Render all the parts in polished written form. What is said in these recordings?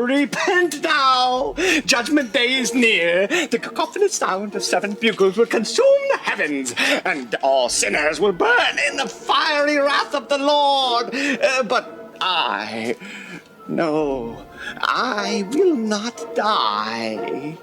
Repent now! Judgment day is near. The cacophonous sound of 7 bugles will consume the heavens, and all sinners will burn in the fiery wrath of the Lord. But I will not die.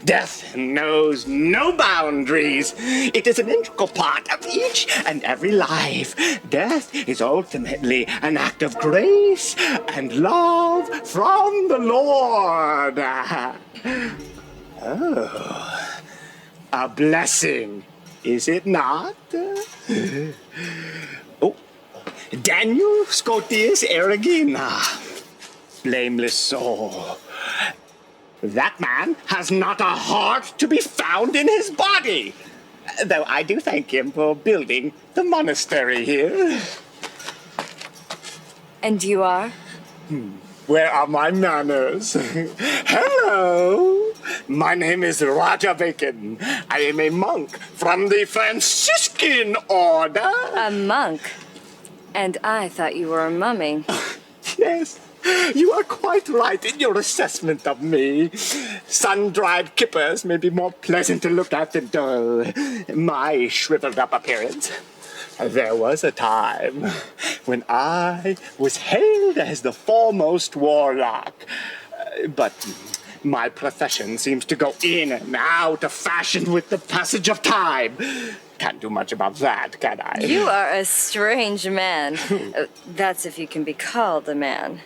Death knows no boundaries. It is an integral part of each and every life. Death is ultimately an act of grace and love from the Lord. Oh, a blessing, is it not? Oh, Daniel Scotius Erigena. Blameless soul. That man has not a heart to be found in his body. Though I do thank him for building the monastery here. And you are? Where are my manners? Hello! My name is Raja Bacon. I am a monk from the Franciscan order. A monk? And I thought you were a mummy. Yes. You are quite right in your assessment of me. Sun-dried kippers may be more pleasant to look at than my shriveled-up appearance. There was a time when I was hailed as the foremost warlock. But my profession seems to go in and out of fashion with the passage of time. Can't do much about that, can I? You are a strange man. That's if you can be called a man.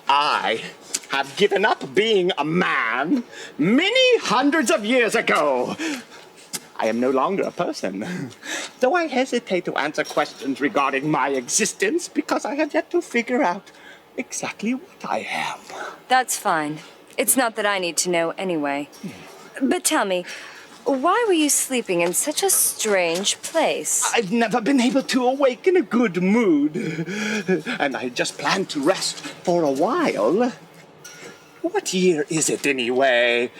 I have given up being a man many hundreds of years ago. I am no longer a person, though I hesitate to answer questions regarding my existence because I have yet to figure out exactly what I am. That's fine. It's not that I need to know anyway. But tell me, why were you sleeping in such a strange place? I've never been able to awake in a good mood, and I just planned to rest for a while. What year is it anyway?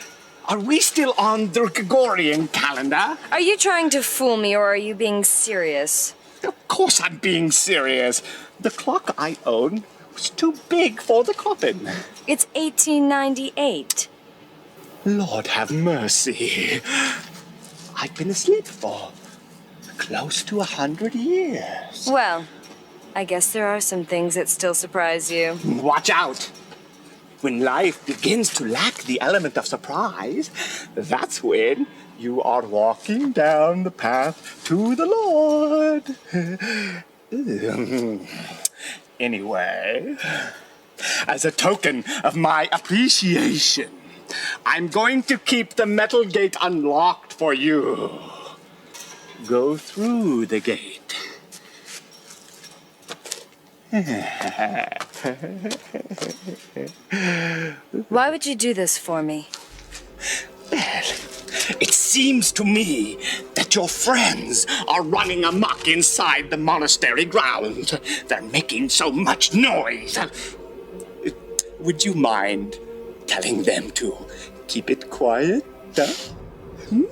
Are we still on the Gregorian calendar? Are you trying to fool me, or are you being serious? Of course I'm being serious. The clock I own was too big for the coffin. It's 1898. Lord have mercy. I've been asleep for close to 100 years. Well, I guess there are some things that still surprise you. Watch out. When life begins to lack the element of surprise, that's when you are walking down the path to the Lord. Anyway, as a token of my appreciation, I'm going to keep the metal gate unlocked for you. Go through the gate. Why would you do this for me? Well, it seems to me that your friends are running amok inside the monastery grounds. They're making so much noise. Would you mind telling them to keep it quiet? Hmm?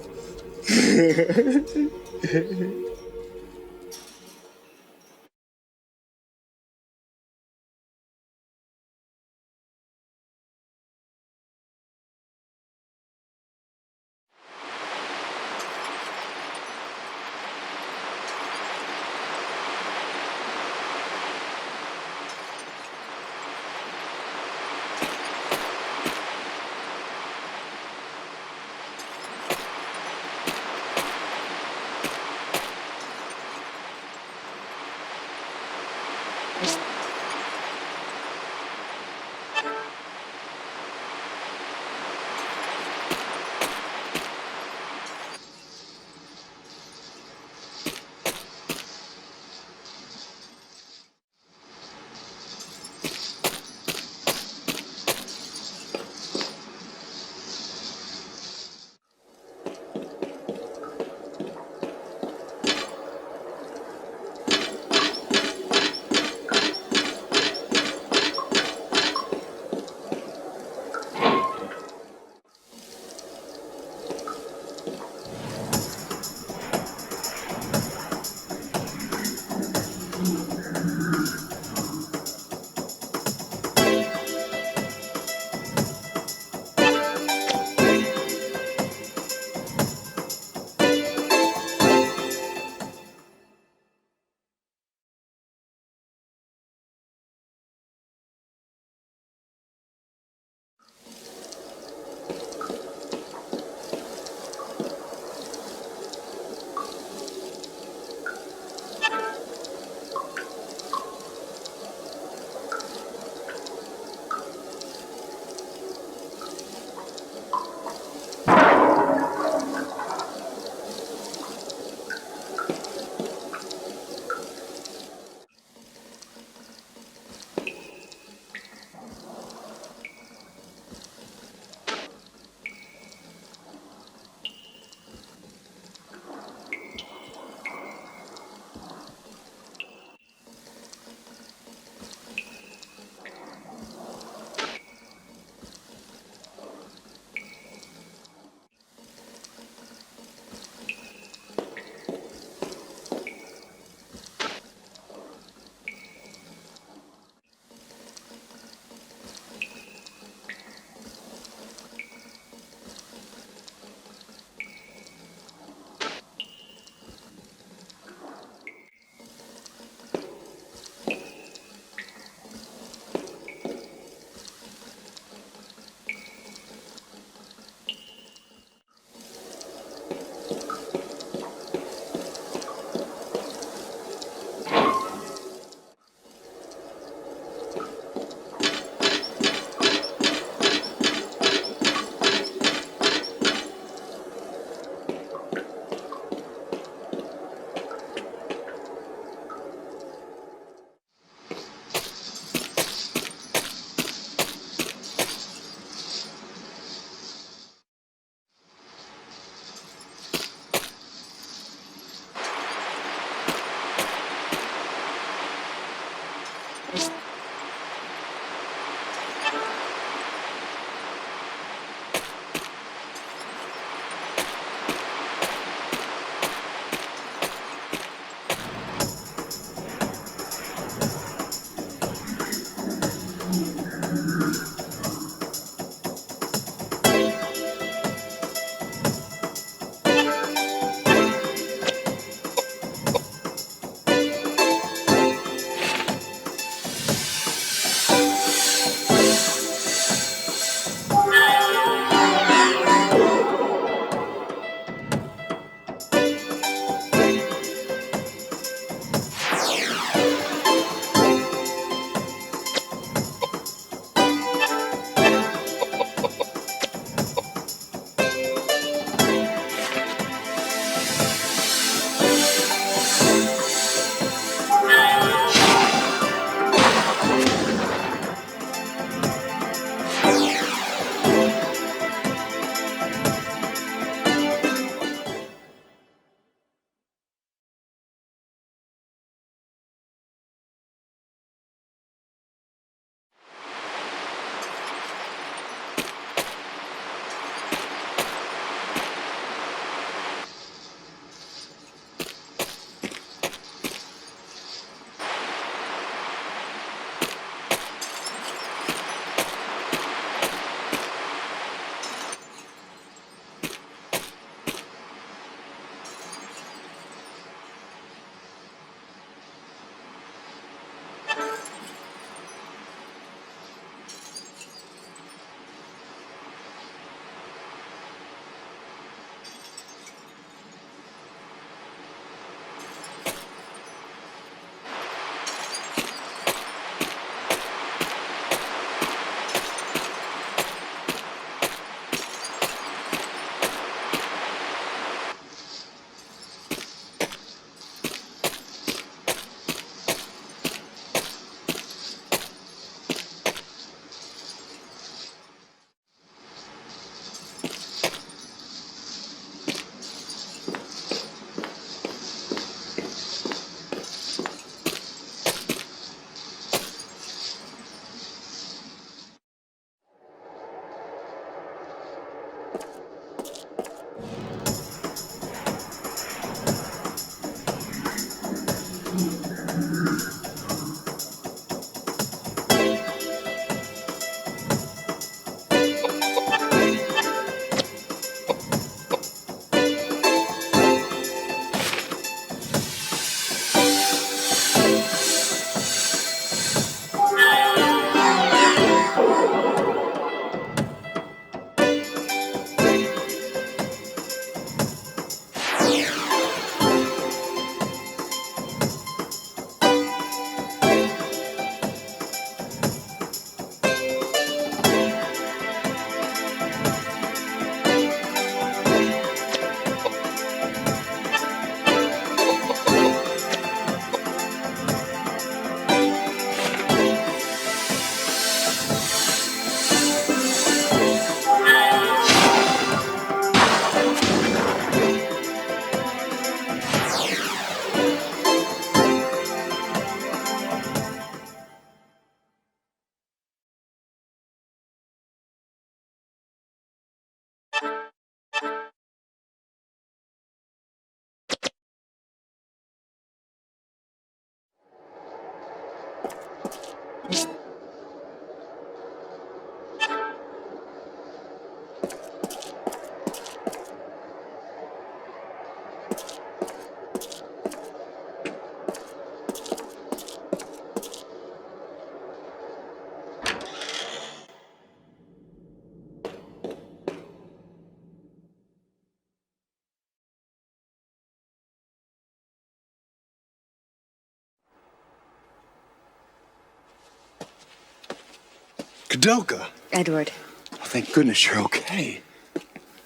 Koudelka! Edward, Oh, thank goodness you're okay.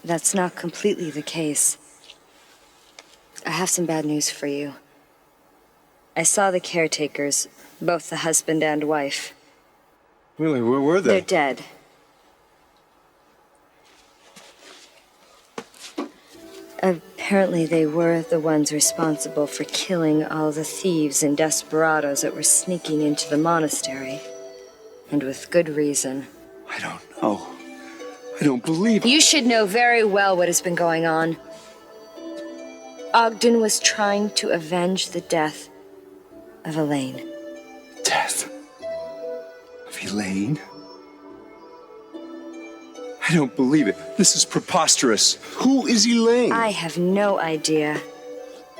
that's not completely the case. I have some bad news for you. I saw the caretakers, both the husband and wife. Really, where were They're they? dead. Apparently they were the ones responsible for killing all the thieves and desperados that were sneaking into the monastery. And with good reason. I don't know. I don't believe it. You should know very well what has been going on. Ogden was trying to avenge the death of Elaine. Death of Elaine? I don't believe it. This is preposterous. Who is Elaine? I have no idea.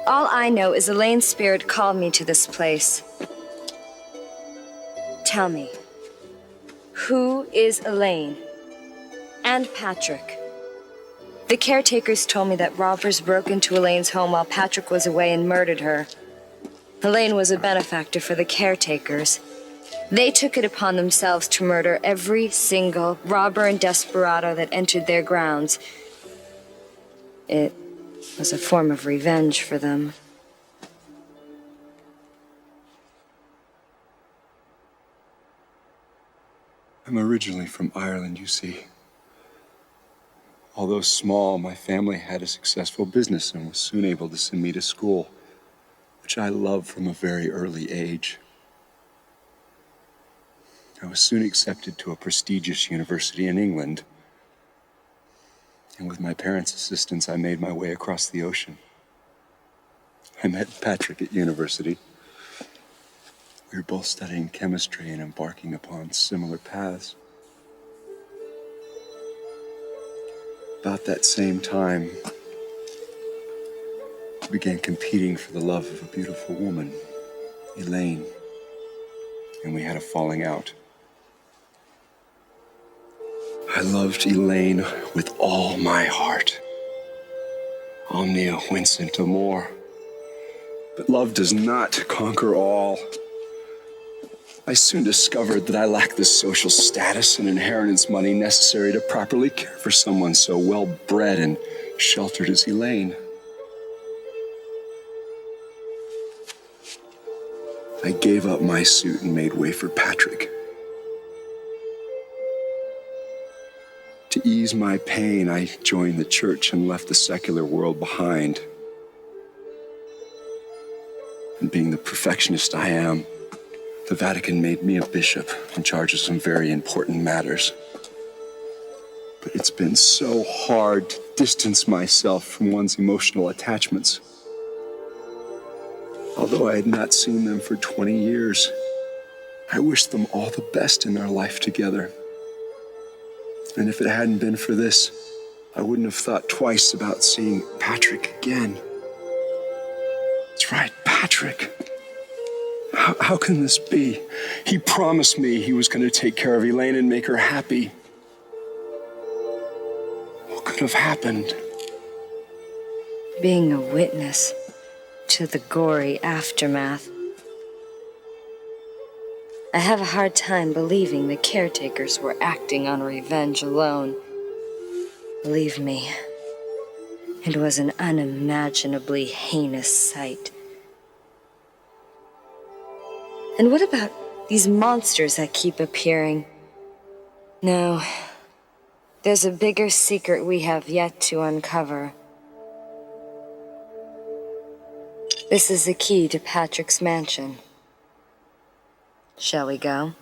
All I know is Elaine's spirit called me to this place. Tell me, who is Elaine? And Patrick? The caretakers told me that robbers broke into Elaine's home while Patrick was away and murdered her. Elaine was a benefactor for the caretakers. They took it upon themselves to murder every single robber and desperado that entered their grounds. It was a form of revenge for them. I'm originally from Ireland, you see. Although small, my family had a successful business and was soon able to send me to school, which I loved from a very early age. I was soon accepted to a prestigious university in England. And with my parents' assistance, I made my way across the ocean. I met Patrick at university. We were both studying chemistry and embarking upon similar paths. About that same time, we began competing for the love of a beautiful woman, Elaine, and we had a falling out. I loved Elaine with all my heart. Omnia vincit amor. But love does not conquer all. I soon discovered that I lacked the social status and inheritance money necessary to properly care for someone so well-bred and sheltered as Elaine. I gave up my suit and made way for Patrick. To ease my pain, I joined the church and left the secular world behind. And being the perfectionist I am, the Vatican made me a bishop in charge of some very important matters. But it's been so hard to distance myself from one's emotional attachments. Although I had not seen them for 20 years, I wished them all the best in their life together. And if it hadn't been for this, I wouldn't have thought twice about seeing Patrick again. That's right, Patrick. How can this be? He promised me he was going to take care of Elaine and make her happy. What could have happened? Being a witness to the gory aftermath. I have a hard time believing the caretakers were acting on revenge alone. Believe me, it was an unimaginably heinous sight. And what about these monsters that keep appearing? No, there's a bigger secret we have yet to uncover. This is the key to Patrick's mansion. Shall we go?